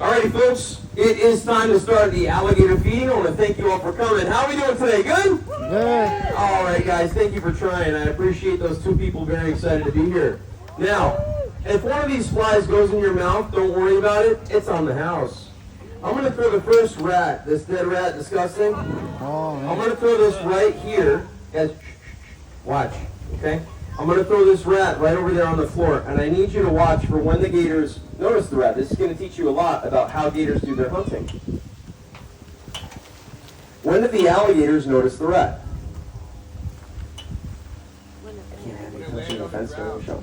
Alrighty, folks, it is time to start the alligator feeding. I want to thank you all for coming. How are we doing today? Good? Good. All right, guys, thank you for trying. I appreciate those two people very excited to be here. Now, if one of these flies goes in your mouth, don't worry about it. It's on the house. I'm going to throw the first rat, this dead rat, disgusting. I'm going to throw this right here. Guys, watch, okay? I'm going to throw this rat right over there on the floor, and I need you to watch for when the gators notice the rat. This is going to teach you a lot about how gators do their hunting. When did the alligators notice the rat?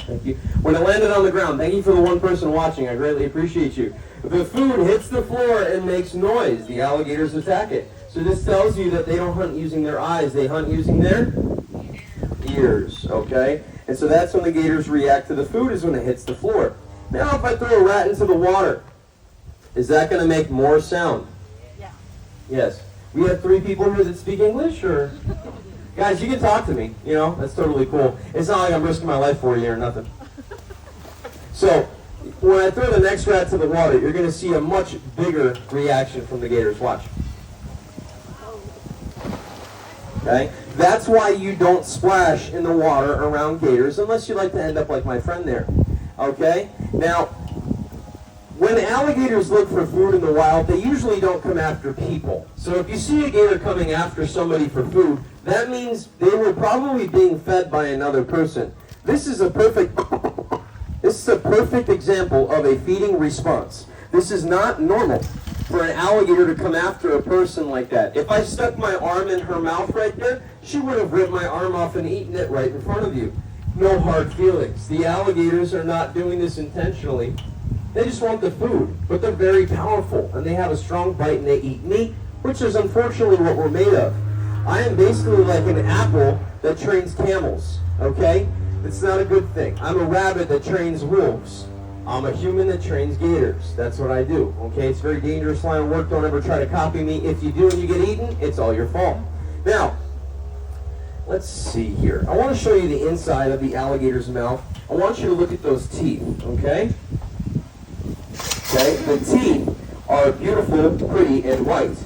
Thank you. When it landed on the ground. Thank you for the one person watching. I greatly appreciate you. The food hits the floor and makes noise. The alligators attack it. So this tells you that they don't hunt using their eyes. They hunt using their ears. Okay? And so that's when the gators react to the food, is when it hits the floor. Now if I throw a rat into the water, is that going to make more sound? Yeah. Yes. We have 3 people here that speak English, or? Guys, you can talk to me, you know, that's totally cool. It's not like I'm risking my life for you or nothing. So, when I throw the next rat to the water, you're going to see a much bigger reaction from the gators. Watch. Okay? That's why you don't splash in the water around gators unless you like to end up like my friend there. Okay? Now, when alligators look for food in the wild, they usually don't come after people. So if you see a gator coming after somebody for food, that means they were probably being fed by another person. This is a perfect example of a feeding response. This is not normal for an alligator to come after a person like that. If I stuck my arm in her mouth right there, she would have ripped my arm off and eaten it right in front of you. No hard feelings. The alligators are not doing this intentionally. They just want the food, but they're very powerful, and they have a strong bite, and they eat meat, which is unfortunately what we're made of. I am basically like an apple that trains camels, okay? It's not a good thing. I'm a rabbit that trains wolves. I'm a human that trains gators. That's what I do, okay? It's a very dangerous line of work. Don't ever try to copy me. If you do and you get eaten, it's all your fault. Now, let's see here. I want to show you the inside of the alligator's mouth. I want you to look at those teeth, okay? Okay, the teeth are beautiful, pretty, and white.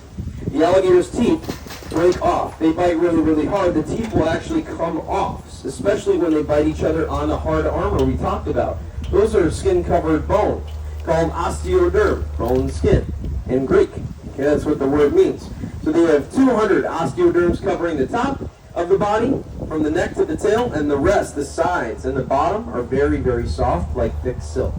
The alligator's teeth break off. They bite really, really hard. The teeth will actually come off, especially when they bite each other on the hard armor we talked about. Those are skin-covered bone, called osteoderm, bone skin, in Greek. Okay, that's what the word means. So they have 200 osteoderms covering the top of the body, from the neck to the tail, and the rest, the sides and the bottom, are very, very soft, like thick silk.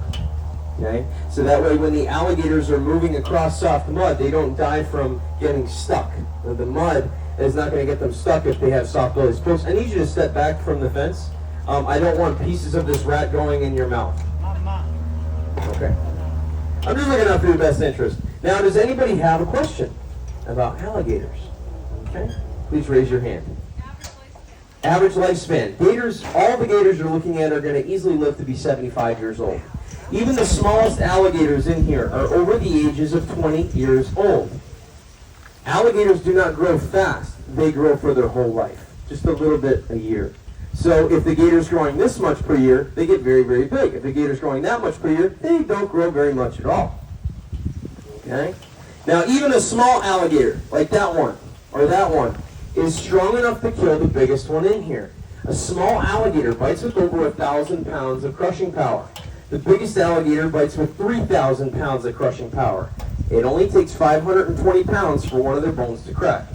Okay? So that way when the alligators are moving across soft mud, they don't die from getting stuck. The mud is not going to get them stuck if they have soft bellies. Folks, I need you to step back from the fence. I don't want pieces of this rat going in your mouth. Okay. I'm just looking out for your best interest. Now, does anybody have a question about alligators? Okay? Please raise your hand. Average lifespan. Gators, all the gators you're looking at are going to easily live to be 75 years old. Even the smallest alligators in here are over the ages of 20 years old. Alligators do not grow fast. They grow for their whole life. Just a little bit a year. So if the gator's growing this much per year, they get very, very big. If the gator's growing that much per year, they don't grow very much at all. Okay? Now, even a small alligator, like that one, or that one, is strong enough to kill the biggest one in here. A small alligator bites with over 1,000 pounds of crushing power. The biggest alligator bites with 3,000 pounds of crushing power. It only takes 520 pounds for one of their bones to crack.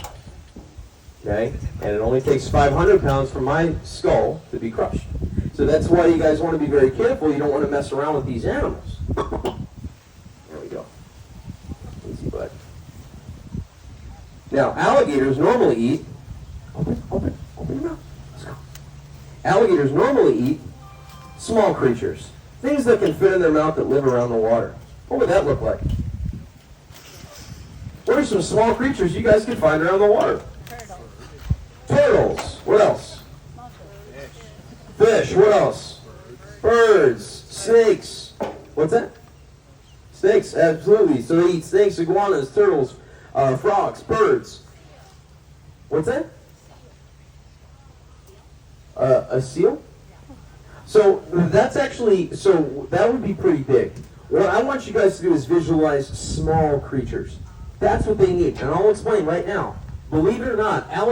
Okay? And it only takes 500 pounds for my skull to be crushed. So that's why you guys want to be very careful. You don't want to mess around with these animals. There we go. Easy, bud. Now, alligators normally eat... Open your mouth. Let's go. Alligators normally eat small creatures. Things that can fit in their mouth that live around the water. What would that look like? What are some small creatures you guys can find around the water? Turtles. What else? Fish. What else? Birds. Snakes. What's that? Snakes, absolutely. So they eat snakes, iguanas, turtles, frogs, birds. What's that? A seal? So that's actually, so that would be pretty big. What I want you guys to do is visualize small creatures. That's what they need, and I'll explain right now. Believe it or not, alligators